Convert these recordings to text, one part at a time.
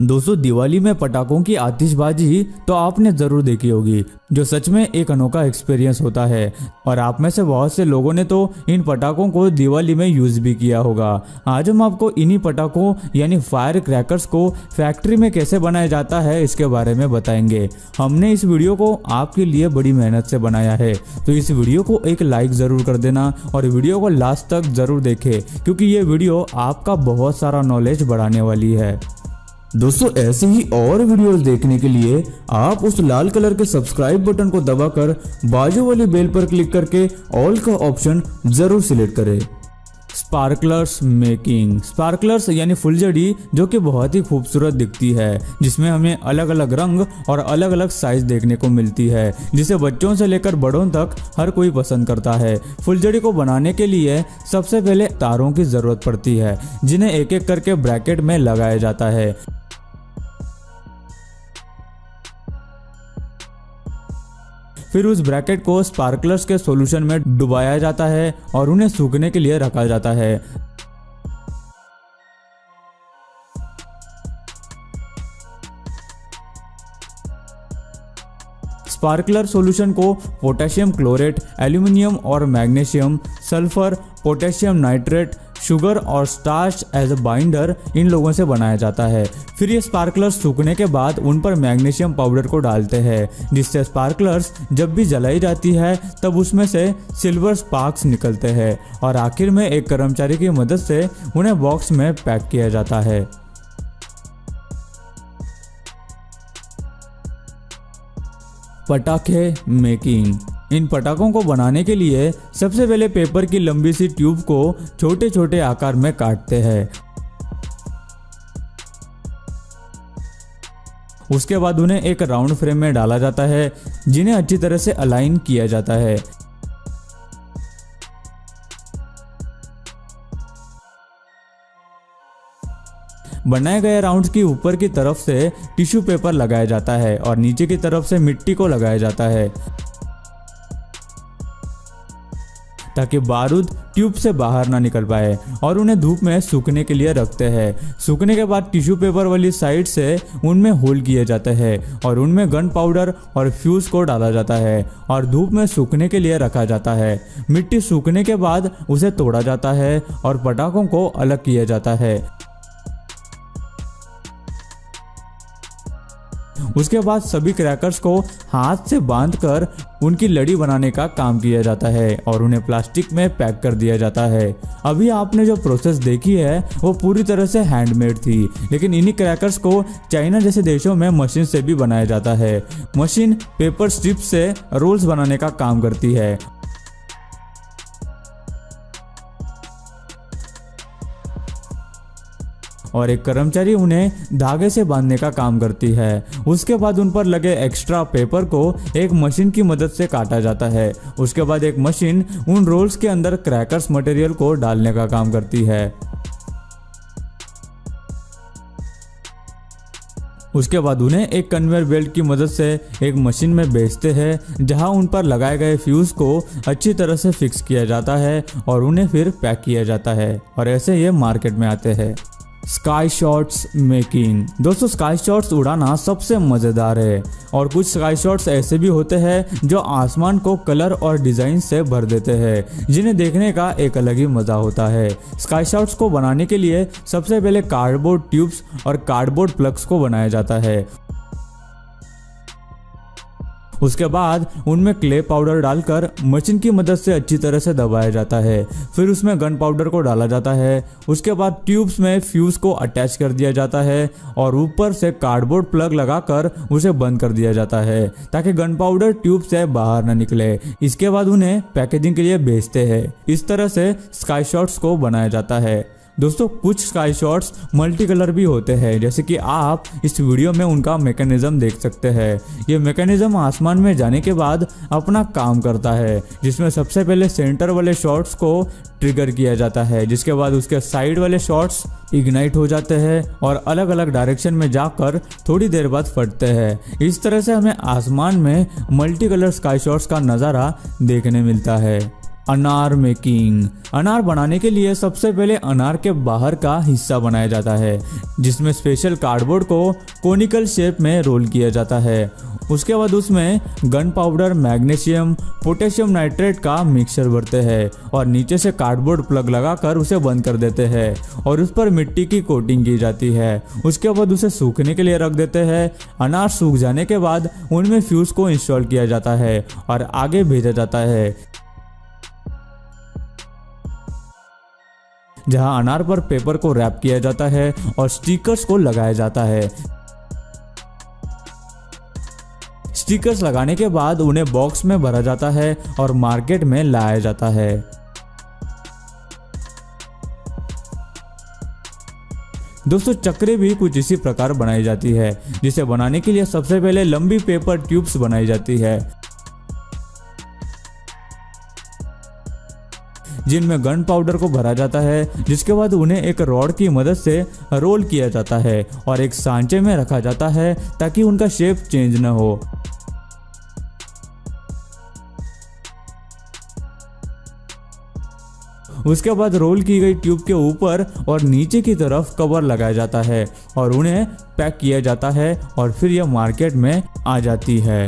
दोस्तों, दिवाली में पटाखों की आतिशबाजी तो आपने जरूर देखी होगी, जो सच में एक अनोखा एक्सपीरियंस होता है। और आप में से बहुत से लोगों ने तो इन पटाखों को दिवाली में यूज भी किया होगा। आज हम आपको इन्हीं पटाखों यानी फायर क्रैकर्स को फैक्ट्री में कैसे बनाया जाता है इसके बारे में बताएंगे। हमने इस वीडियो को आपके लिए बड़ी मेहनत से बनाया है, तो इस वीडियो को एक लाइक जरूर कर देना और वीडियो को लास्ट तक जरूर देखें, क्योंकि ये वीडियो आपका बहुत सारा नॉलेज बढ़ाने वाली है। दोस्तों, ऐसे ही और वीडियोस देखने के लिए आप उस लाल कलर के सब्सक्राइब बटन को दबाकर बाजू वाली बेल पर क्लिक करके ऑल का ऑप्शन जरूर सिलेक्ट करें। Sparklers making. स्पार्कलर्स यानी फुलझड़ी, जो कि बहुत ही खूबसूरत दिखती है, जिसमें हमें अलग अलग रंग और अलग अलग साइज देखने को मिलती है, जिसे बच्चों से लेकर बड़ों तक हर कोई पसंद करता है। फुलझड़ी को बनाने के लिए सबसे पहले तारों की जरूरत पड़ती है, जिन्हें एक एक करके ब्रैकेट में लगाया जाता है। फिर उस ब्रैकेट को स्पार्कलर्स के सॉल्यूशन में डुबाया जाता है और उन्हें सूखने के लिए रखा जाता है। स्पार्कलर सॉल्यूशन को पोटेशियम क्लोरेट, एल्यूमिनियम और magnesium, sulphur, potassium nitrate, sugar और स्टार्च एज अ बाइंडर, इन लोगों से बनाया जाता है। फिर ये स्पार्कलर्स सूखने के बाद उन पर मैग्नीशियम पाउडर को डालते हैं, जिससे स्पार्कलर्स जब भी जलाई जाती है तब उसमें से सिल्वर स्पार्क्स निकलते हैं और आखिर में एक कर्मचारी की मदद से उन्हें बॉक्स में पैक किया जाता है। पटाखे मेकिंग। इन पटाखों को बनाने के लिए सबसे पहले पेपर की लंबी सी ट्यूब को छोटे छोटे आकार में काटते हैं। उसके बाद उन्हें एक राउंड फ्रेम में डाला जाता है, जिन्हें अच्छी तरह से अलाइन किया जाता है। बनाए गए राउंड्स की ऊपर की तरफ से टिश्यू पेपर लगाया जाता है और नीचे की तरफ से मिट्टी को लगाया जाता है, ताकि बारूद ट्यूब से बाहर ना निकल पाए, और उन्हें धूप में सूखने के लिए रखते हैं। सूखने के बाद टिश्यू पेपर वाली साइड से उनमें होल किए जाते हैं और उनमें गन पाउडर और फ्यूज को डाला जाता है और धूप में सूखने के लिए रखा जाता है। मिट्टी सूखने के बाद उसे तोड़ा जाता है और पटाखों को अलग किया जाता है। उसके बाद सभी क्रैकर्स को हाथ से बांधकर उनकी लड़ी बनाने का काम किया जाता है और उन्हें प्लास्टिक में पैक कर दिया जाता है। अभी आपने जो प्रोसेस देखी है वो पूरी तरह से हैंडमेड थी, लेकिन इन्हीं क्रैकर्स को चाइना जैसे देशों में मशीन से भी बनाया जाता है। मशीन पेपर स्ट्रिप्स से रोल्स बनाने का काम करती है और एक कर्मचारी उन्हें धागे से बांधने का काम करती है। उसके बाद उन पर लगे एक्स्ट्रा पेपर को एक मशीन की मदद से काटा जाता है। उसके बाद एक मशीन उन रोल्स के अंदर क्रैकर्स मटेरियल को डालने का काम करती है। उसके बाद उन्हें एक कन्वेयर बेल्ट की मदद से एक मशीन में भेजते हैं, जहां उन पर लगाए गए फ्यूज को अच्छी तरह से फिक्स किया जाता है और उन्हें फिर पैक किया जाता है और ऐसे ये मार्केट में आते हैं। Sky shots making. दोस्तों, स्काई शॉट्स उड़ाना सबसे मजेदार है और कुछ स्काई शॉट्स ऐसे भी होते हैं जो आसमान को कलर और डिजाइन से भर देते हैं, जिन्हें देखने का एक अलग ही मजा होता है। स्काई शॉट्स को बनाने के लिए सबसे पहले कार्डबोर्ड ट्यूब्स और कार्डबोर्ड प्लग्स को बनाया जाता है। उसके बाद उनमें क्ले पाउडर डालकर मशीन की मदद से अच्छी तरह से दबाया जाता है। फिर उसमें गन पाउडर को डाला जाता है। उसके बाद ट्यूब्स में फ्यूज को अटैच कर दिया जाता है और ऊपर से कार्डबोर्ड प्लग लगाकर उसे बंद कर दिया जाता है, ताकि गन पाउडर ट्यूब से बाहर न निकले। इसके बाद उन्हें पैकेजिंग के लिए भेजते हैं। इस तरह से स्काई शॉट्स को बनाया जाता है। दोस्तों, कुछ स्काई शॉट्स मल्टी कलर भी होते हैं, जैसे कि आप इस वीडियो में उनका मैकेनिज्म देख सकते हैं। ये मैकेनिज्म आसमान में जाने के बाद अपना काम करता है, जिसमें सबसे पहले सेंटर वाले शॉट्स को ट्रिगर किया जाता है, जिसके बाद उसके साइड वाले शॉट्स इग्नाइट हो जाते हैं और अलग अलग डायरेक्शन में जाकर थोड़ी देर बाद फटते हैं। इस तरह से हमें आसमान में मल्टी कलर स्काई शॉट्स का नज़ारा देखने मिलता है। अनार मेकिंग। अनार बनाने के लिए सबसे पहले अनार के बाहर का हिस्सा बनाया जाता है, जिसमें स्पेशल कार्डबोर्ड को कोनिकल शेप में रोल किया जाता है। उसके बाद उसमें gun powder, magnesium, potassium nitrate का मिक्सचर भरते हैं और नीचे से कार्डबोर्ड प्लग लगाकर उसे बंद कर देते हैं और उस पर मिट्टी की कोटिंग की जाती है। उसके बाद उसे सूखने के लिए रख देते हैं। अनार सूख जाने के बाद उनमें फ्यूज को इंस्टॉल किया जाता है और आगे भेजा जाता है, जहां अनार पर पेपर को रैप किया जाता है और स्टिकर्स को लगाया जाता है। स्टिकर्स लगाने के बाद उन्हें बॉक्स में भरा जाता है और मार्केट में लाया जाता है। दोस्तों चक्री भी कुछ इसी प्रकार बनाई जाती है, जिसे बनाने के लिए सबसे पहले लंबी पेपर ट्यूब्स बनाई जाती है, जिनमें गन पाउडर को भरा जाता है, जिसके बाद उन्हें एक रॉड की मदद से रोल किया जाता है और एक सांचे में रखा जाता है ताकि उनका शेप चेंज न हो। उसके बाद रोल की गई ट्यूब के ऊपर और नीचे की तरफ कवर लगाया जाता है और उन्हें पैक किया जाता है और फिर यह मार्केट में आ जाती है।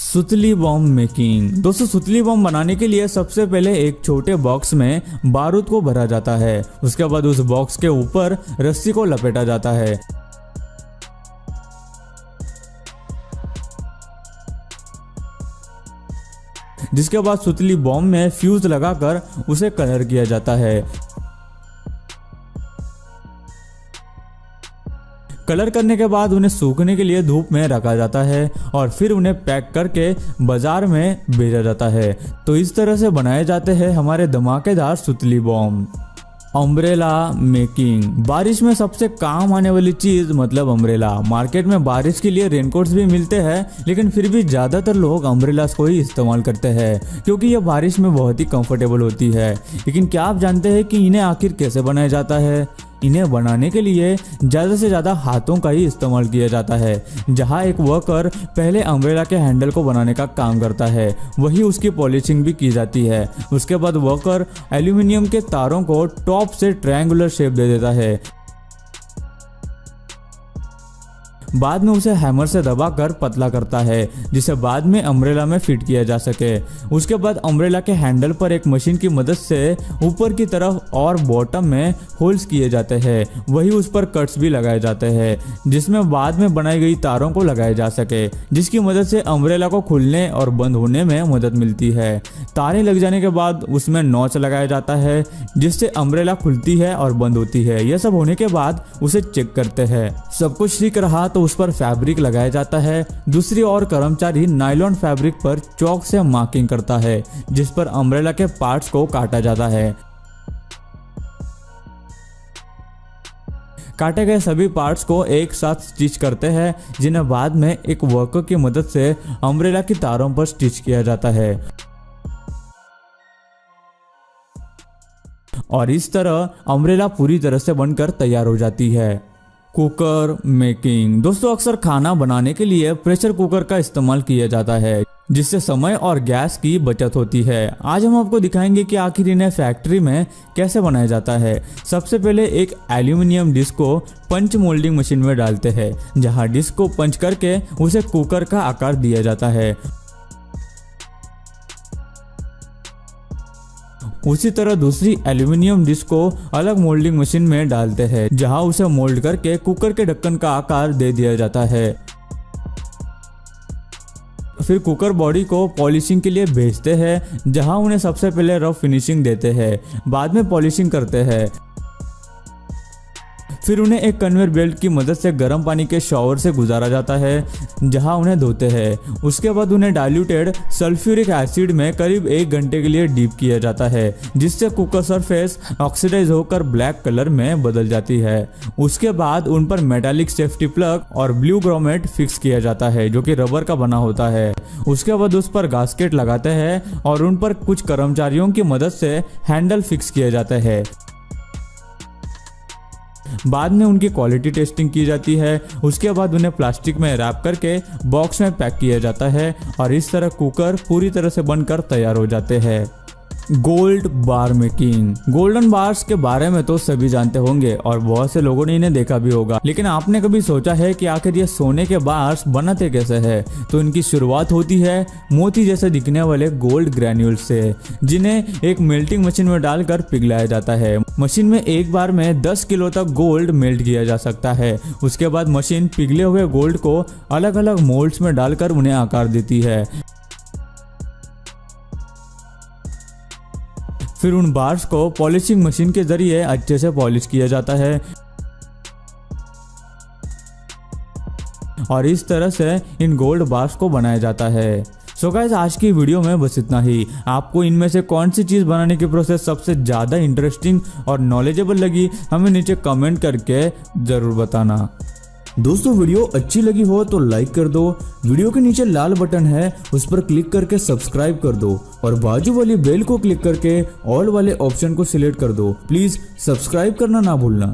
सुतली बम मेकिंग। दोस्तों सुतली बम बनाने के लिए सबसे पहले एक छोटे बॉक्स में बारूद को भरा जाता है। उसके बाद उस बॉक्स के ऊपर रस्सी को लपेटा जाता है। जिसके बाद सुतली बम में फ्यूज लगाकर उसे कलर किया जाता है। कलर करने के बाद उन्हें सूखने के लिए धूप में रखा जाता है और फिर उन्हें पैक करके बाजार में भेजा जाता है। तो इस तरह से बनाए जाते हैं हमारे धमाकेदार सुतली बम। Umbrella making. बारिश में सबसे काम आने वाली चीज मतलब अम्ब्रेला। मार्केट में बारिश के लिए रेनकोट्स भी मिलते हैं, लेकिन फिर भी ज्यादातर लोग अम्ब्रेलास को ही इस्तेमाल करते हैं क्योंकि ये बारिश में बहुत ही कंफर्टेबल होती है। लेकिन क्या आप जानते हैं कि इन्हें आखिर कैसे बनाया जाता है? इन्हें बनाने के लिए ज़्यादा से ज़्यादा हाथों का ही इस्तेमाल किया जाता है। जहां एक वर्कर पहले अम्ब्रेला के हैंडल को बनाने का काम करता है, वही उसकी पॉलिशिंग भी की जाती है। उसके बाद वर्कर एल्यूमिनियम के तारों को टॉप से ट्रायंगुलर शेप दे देता है। बाद में उसे हैमर से दबाकर पतला करता है, जिसे बाद में अम्ब्रेला में फिट किया जा सके। उसके बाद अम्ब्रेला के हैंडल पर एक मशीन की मदद से ऊपर की तरफ और बॉटम में होल्स किए जाते हैं। वही उस पर कट्स भी लगाए जाते हैं, जिसमें बाद में बनाई गई तारों को लगाया जा सके, जिसकी मदद से अम्ब्रेला को खुलने और बंद होने में मदद मिलती है। तारें लग जाने के बाद उसमें नॉच लगाया जाता है, जिससे अम्ब्रेला खुलती है और बंद होती है। यह सब होने के बाद उसे चेक करते हैं। सब कुछ ठीक रहा तो उस पर फैब्रिक लगाया जाता है। दूसरी ओर कर्मचारी नायलॉन फैब्रिक पर चौक से मार्किंग करता है, जिस पर अम्ब्रेला के पार्ट्स को काटा जाता है। काटे गए सभी पार्ट्स को एक साथ स्टिच करते हैं, जिन्हें बाद में एक वर्कर की मदद से अम्ब्रेला की तारों पर स्टिच किया जाता है। और इस तरह अम्ब्रेला पूरी तरह से बनकर तैयार हो जाती है। Cooker making. दोस्तों अक्सर खाना बनाने के लिए प्रेशर कुकर का इस्तेमाल किया जाता है, जिससे समय और गैस की बचत होती है। आज हम आपको दिखाएंगे कि आखिर इन्हें फैक्ट्री में कैसे बनाया जाता है। सबसे पहले एक एल्यूमिनियम डिस्क को पंच मोल्डिंग मशीन में डालते हैं, जहां डिस्क को पंच करके उसे कुकर का आकार दिया जाता है। उसी तरह दूसरी एल्यूमिनियम डिस्क को अलग मोल्डिंग मशीन में डालते हैं, जहां उसे मोल्ड करके कुकर के ढक्कन का आकार दे दिया जाता है। फिर कुकर बॉडी को पॉलिशिंग के लिए भेजते हैं, जहां उन्हें सबसे पहले रफ फिनिशिंग देते हैं, बाद में पॉलिशिंग करते हैं। फिर उन्हें एक कन्वेयर बेल्ट की मदद से गर्म पानी के शॉवर से गुजारा जाता है, जहां उन्हें धोते हैं। उसके बाद उन्हें डाइल्यूटेड सल्फ्यूरिक एसिड में करीब 1 घंटे के लिए डीप किया जाता है, जिससे कुकर सरफेस ऑक्सीडाइज होकर ब्लैक कलर में बदल जाती है। उसके बाद उन पर मेटालिक सेफ्टी प्लग और ब्लू ग्रोमेट फिक्स किया जाता है, जो कि रबर का बना होता है। उसके बाद उस पर गास्केट लगाते हैं और उन पर कुछ कर्मचारियों की मदद से हैंडल फिक्स किया जाता है। बाद में उनकी क्वालिटी टेस्टिंग की जाती है। उसके बाद उन्हें प्लास्टिक में रैप करके बॉक्स में पैक किया जाता है और इस तरह कुकर पूरी तरह से बनकर तैयार हो जाते हैं। गोल्ड बार मेकिंग। गोल्डन बार्स के बारे में तो सभी जानते होंगे और बहुत से लोगों ने इन्हें देखा भी होगा, लेकिन आपने कभी सोचा है कि आखिर ये सोने के बार्स बनते कैसे हैं? तो इनकी शुरुआत होती है मोती जैसे दिखने वाले गोल्ड ग्रैन्यूल्स से, जिन्हें एक मेल्टिंग मशीन में डालकर पिघलाया जाता है। मशीन में एक बार में 10 किलो तक गोल्ड मेल्ट किया जा सकता है। उसके बाद मशीन पिघले हुए गोल्ड को अलग अलग मोल्ड्स में डालकर उन्हें आकार देती है। फिर उन बार्स को पॉलिशिंग मशीन के जरिए अच्छे से पॉलिश किया जाता है और इस तरह से इन गोल्ड बार्स को बनाया जाता है। सो गाइस, आज की वीडियो में बस इतना ही। आपको इनमें से कौन सी चीज़ बनाने की प्रोसेस सबसे ज़्यादा इंटरेस्टिंग और नॉलेजेबल लगी, हमें नीचे कमेंट करके ज़रूर बताना। दोस्तों, वीडियो अच्छी लगी हो तो लाइक कर दो, वीडियो के नीचे लाल बटन है उस पर क्लिक करके सब्सक्राइब कर दो और बाजू वाली बेल को क्लिक करके ऑल वाले ऑप्शन को सिलेक्ट कर दो। प्लीज सब्सक्राइब करना ना भूलना।